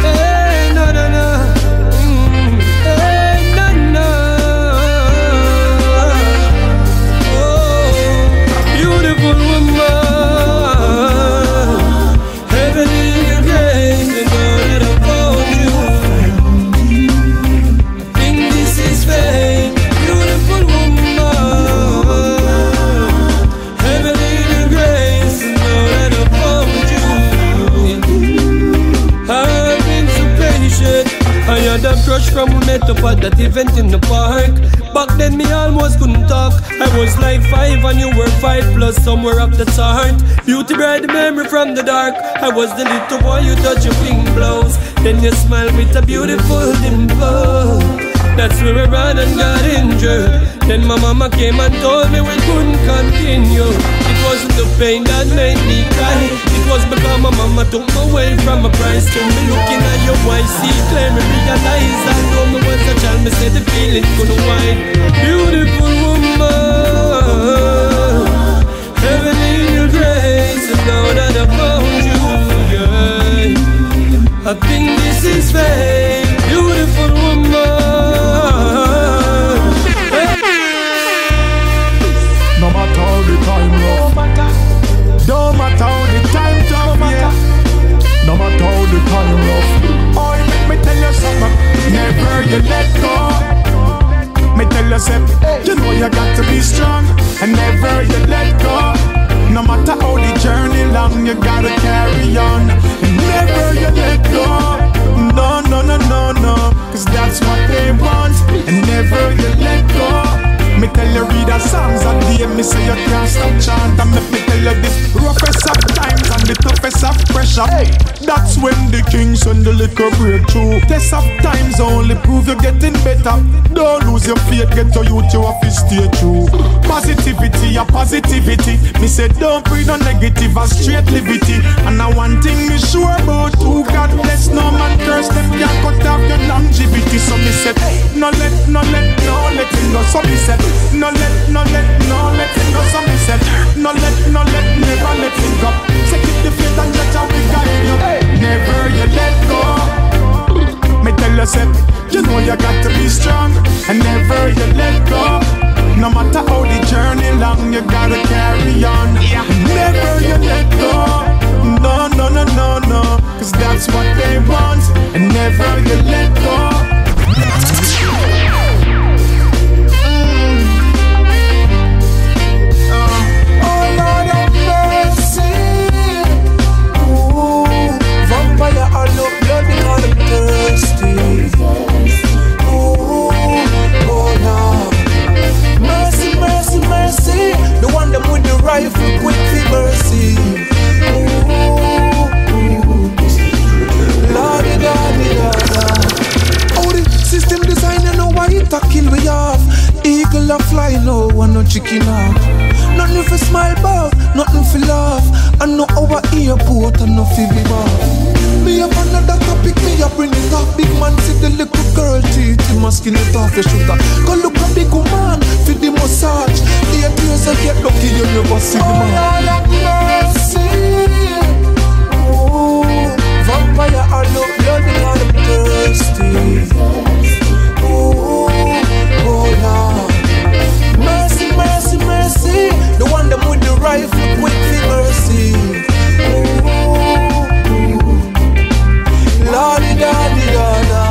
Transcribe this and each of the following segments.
Hey, no, no, no. Hey, no, no. Oh, beautiful woman, heavenly grace, and all that I found you. I think this is fate. Beautiful woman, heavenly grace, and all that I found you. I've been so patient. I had a crush from we met up at that event in the park. Back then me almost couldn't talk. I was like 5 and you were 5 plus somewhere up the chart. Beauty bright memory from the dark. I was the little boy you touch your pink blouse. Then you smile with a beautiful dimple. That's where I ran and got injured. Then my mama came and told me we couldn't continue. It wasn't the pain that made me cry. It was because my mama took me away from my prize. To me looking at your white see clear, me realize that though me was a child, me said the feeling couldn't wide. Beautiful woman, heavenly grace, and now that I found you, yeah, I think this is fate. Beautiful woman. No matter how the time rough, don't matter how the time tough, yeah. No matter how the time rough, oh, make me tell you something. Never you let go. Me tell you something. You know you got to be strong, and never you let go. No matter how the journey long, you gotta carry on, and never you let go. No, no, no, no, no, 'cause that's what they want, and never you let go. Me tell you read the songs and day, me say you can't stop chant. And make me tell you this roughest of times and the toughest of pressure, hey, that's when the king send the liquor breakthrough. Test of times only prove you're getting better. Don't lose your faith, get your youth, you have to stay true. Positivity, a positivity. Me say don't breathe no negative, a straight liberty. And now one thing me sure about, who God bless, no man curse them, can't cut off your longevity. So me said, no let it go. So me said, no let it go. So me said, no let, never let it go. Say keep the faith and let your big guide you. Never you let go. Me tell you, say, you know you got to be strong, and never you let go. No matter how the journey long, you gotta carry on. Never you let go. No, no, no, no, no, 'cause that's what they want, and never you let go. Vampire, I love blood because I'm thirsty. Ooh, oh no. Mercy, mercy, mercy. The one that with the rifle, quick for mercy. Ooh, Lordy, Lordy, Lordy. Oh, the system design, you know why it a kill we off. Eagle a fly low, one no chicken off. Nothing for smile about, nothing for laugh. I know our airport and no feel be off. Me have another topic, me a bring it up. Big man see the little girl teeth, him a skin it off the sugar. Go look a big woman, for the massage. The tears I get lucky, you never see the man. Oh, Lord have mercy. Oh, vampire, I love blood because I'm thirsty. Oh, oh, Lord. Mercy, mercy, mercy. The one that with the rifle, quick for mercy. Lordy, daddy, dada.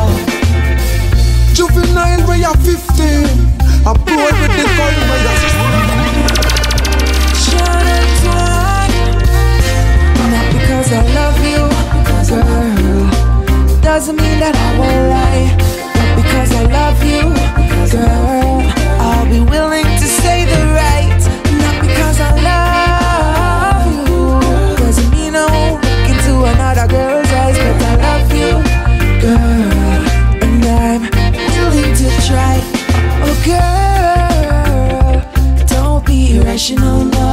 Juvenile, where you're 15. A boy with the gun, where you're 16. Not because I love you, girl. Doesn't mean that I won't lie. Not because I love you, girl. I'll be willing to say the right. Not because I love you. Doesn't mean I won't look into another girl's eyes. But I love you, girl. And I'm willing to try. Oh girl, don't be irrational, no.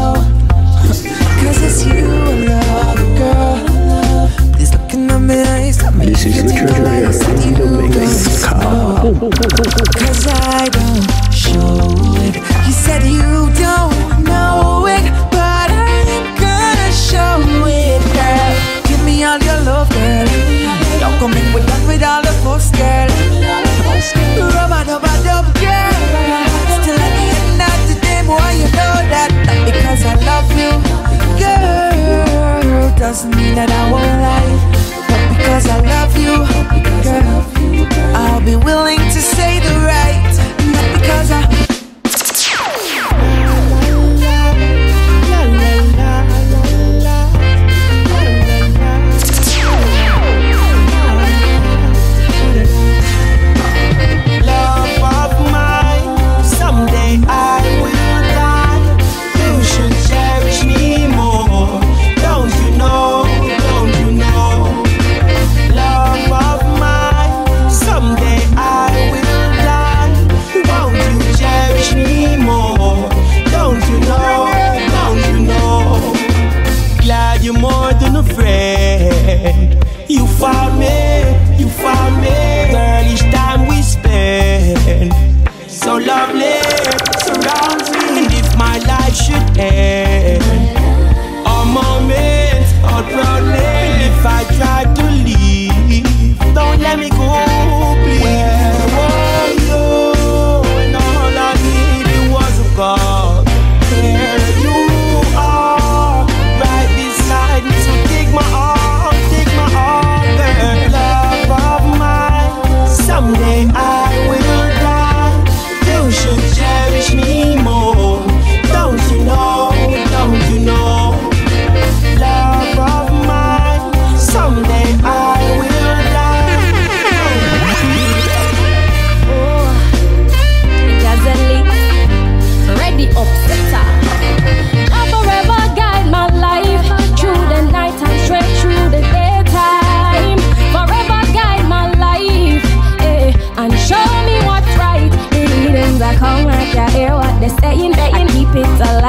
'Cause it's you I love, girl. This looking at my eyes, got me This is the treasure here. You don't make me call. 'Cause I don't show it. You said you don't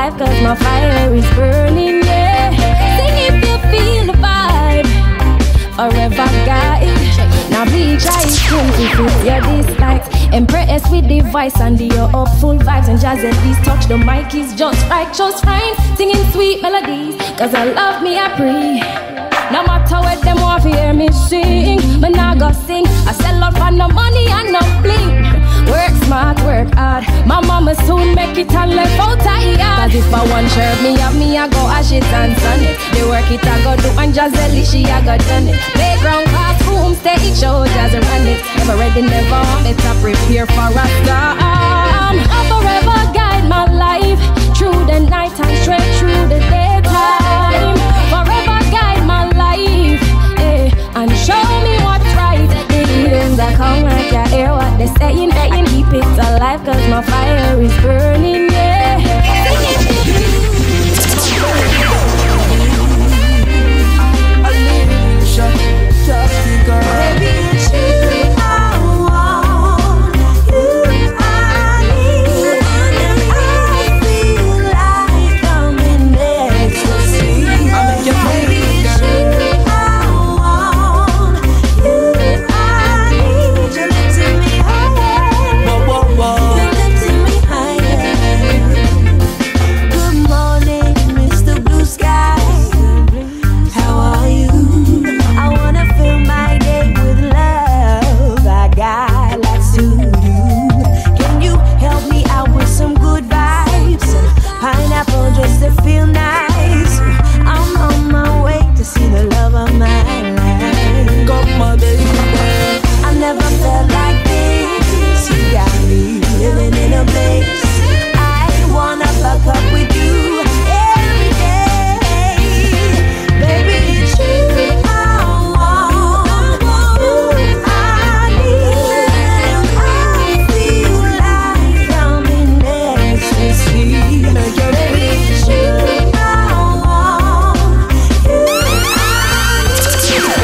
alive, cause my fire is burning, yeah. Sing if you feel the vibe, forever guide. Now be try to if your dislikes. Impress with the voice and the upful vibes. And jazz at least touch the mic is just right, just fine. Singing sweet melodies, cause I love me a pray. No matter what them want to hear me sing, but now go sing. I sell out for no money and no bling. Work smart, work hard. My mama soon make it and left out tired. Cause if I want shirt me up, me I go ash it and sun it. The work it I go do and Jazelle, she I go done it. Playground, classroom, stage show, jazz run it. Never ready, never on it, I prepare for a storm. I'll forever guide my life through the night and straight through the daytime. Forever guide my life, and show me what's right. The heathens that come like you hear what they're saying. Keep it alive, cause my fire is burning, yeah. Baby, it's you I want, you I need, and I feel like I'm in ecstasy. Baby, it's you I want, you I need. You're lifting me higher, you're lifting me higher. Good morning, Mr. Blue Sky. How are you? I wanna fill my day with love. I got lots to do. Can you help me out with some good vibes? Pineapple just to feel nice. I'm on my way to see the love of my life. Come my baby. I never felt like this. You got me living in a place. I wanna fuck up with you every day. Baby, it's you I want, you I need, and I feel like I'm in ecstasy. Baby, it's you I want, you I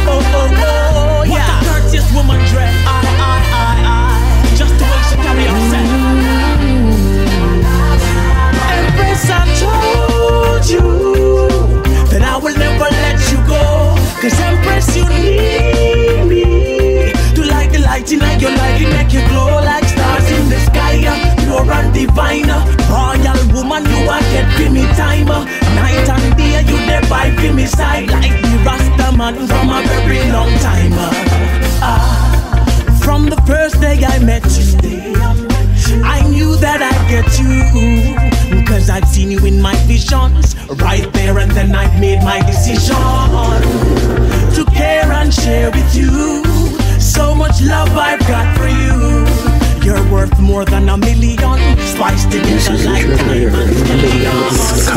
Oh, yeah. What the dirtiest woman dread? I. Just the way she carry herself. Empress, I told you that I will never let you go. Cause Empress, you need me to like the light in your light, it make you glow like stars in the sky. Pure and divine, royal woman, you are get for me time. Night and day, you there by for me side, like the Rasta man from a very long time. From the first day I met you, I knew that I'd get you. Cause I've seen you in my visions, right there, and then I made my decision to care and share with you. So much love I've got for you. You're worth more than $1 million. Spiced together like diamonds, millions.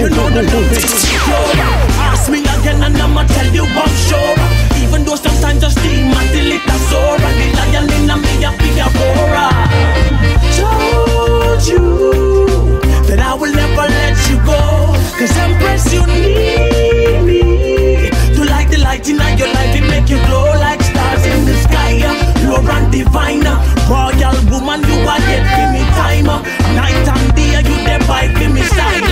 You know the love is pure. Ask me again and I'ma tell you I'm sure. Even though sometimes I steam until it a sore, and the lion in me a big aurora. Told you that I will never let you go. Cause Empress, you need me to like the light in your life, it make you glow like stars in the sky. Pure and divine, royal woman, you are yet for me time. Night and day, you there by for me side.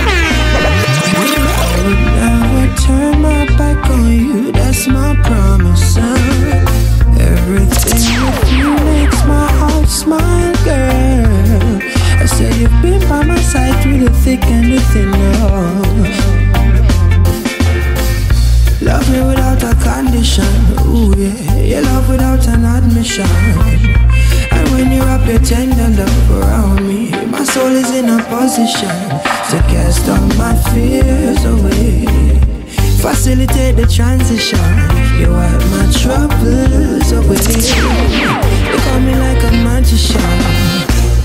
I would never turn my back on you, that's my promise, son. Everything with you makes my heart smile, girl. I said you've been by my side through the thick and the thin, Love me without a condition, ooh yeah. You love without an admission. And when you wrap your tender love around me, my soul is in a position to cast all my fears away. Facilitate the transition, you wipe my troubles away. You call me like a magician.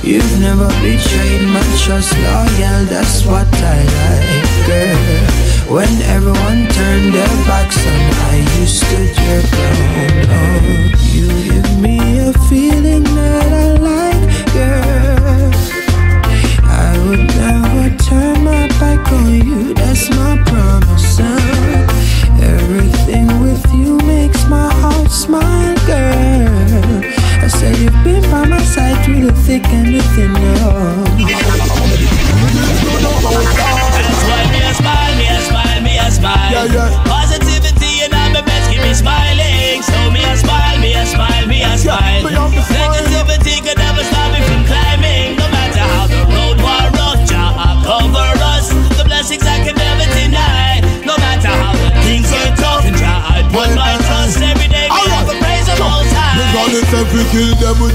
You've never betrayed my trust, loyal, that's what I like, girl. When everyone turned their backs on I, you stood your ground. Oh, you give me a feeling that I like, girl. I would never turn my back on you, that's my promise, son. Everything with you makes my heart smile, girl. I said you've been by my side through the thick and the thin.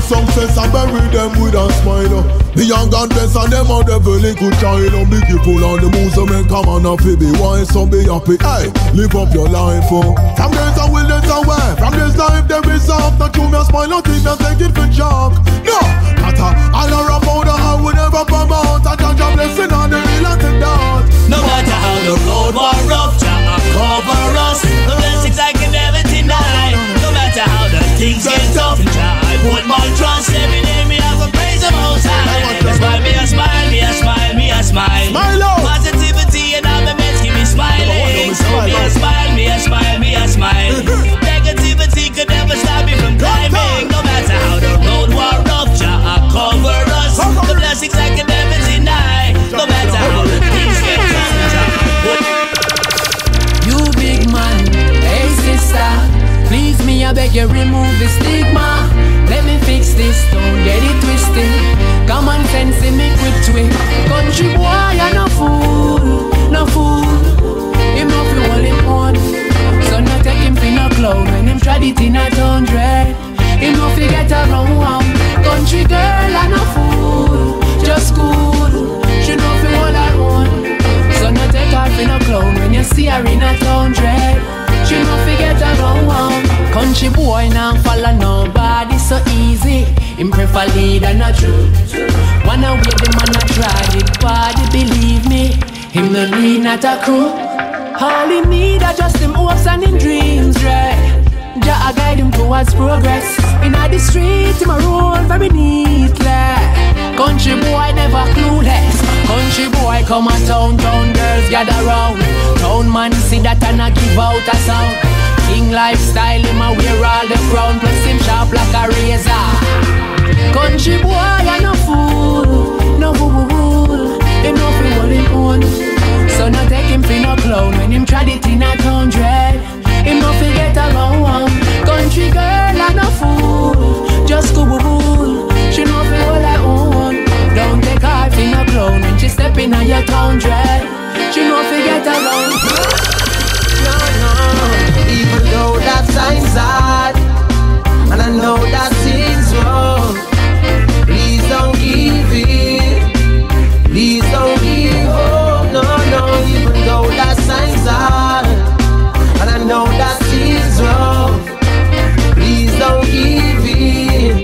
success and bury them with a smile. The young and best and them are the very good child. Be careful on the moves so men come on and be wise, so be happy. Hey, live up your life. From days I will let away. From this life there is up. Not you me a smile, not think me take it for joke. No, all around the how we never promote. I can't just blessing on the real and the doubt. No matter how the road was rough, Jah cover us. The blessings I can never deny. No matter how the things get tough, Jah I put my trust. Every day me have a praise the Most High. Me a smile, me a smile, me a smile. Positivity and all the meds keep me smiling. So me a smile, me a smile, me a smile. Negativity could never stop me from climbing. No matter how the road was rough, Jah cover us. The blessings I can never deny. No matter how the things get tough, Jah. You big man, hey sister, please me I beg you remove the stigma. Let me fix this, don't get it twisted. Common sense in me quick twist. Country boy, you're no fool, no fool. Him no fi hold him on, so no take him fi no clown. When him tried it in a 100, him no fi get around. Country girl, I'm no fool, just cool. She no fi hold her own, so no take her fi no clown. When you see her in a 100, she no fi get around. Country boy now follow nobody so easy. Him prefer lead and not true. Wanna wait the man a try it body, believe me. Him no need not a crew. All he need are just him hopes and him dreams, right? Jah a guide him towards progress. Inna the street him a roll very neatly. Country boy never clueless. Country boy come a town, town girls gather round. Town man see that and a give out a sound. King lifestyle, him a wear all the crown. Plus him sharp like a razor. Country boy, you're no fool, no fool. Him no fi hold him own, so no take him fi no clown. When him tried it in a 100, him no fi get around. Country girl, you're no fool, just cool. She no fi hold her own. Don't take her fi no clown. When she step in on your 100, she no fi get around. Even though that time's hard, and I know that things wrong, please don't give in, please don't give up, no. Even though that time's hard, and I know that things wrong, please don't give in,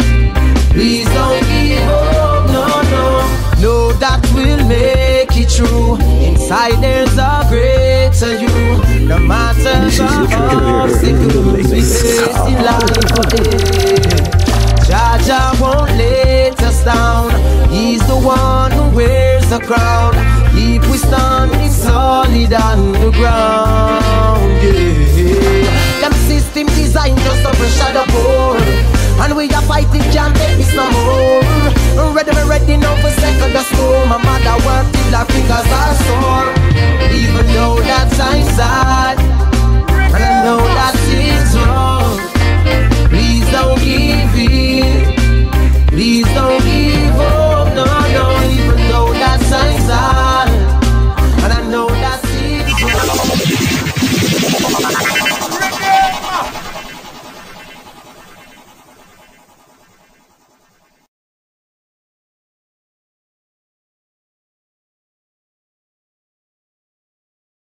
please don't give up, no. Know that we'll make it through. Inside there's a greater you. No matter the obstacles we face in life, Jah won't let us down. He's the one who wears the crown. Keep we standing solid on the ground, yeah. Them system designed just to pressure the poor, and we are fighting can't take this no more. Ready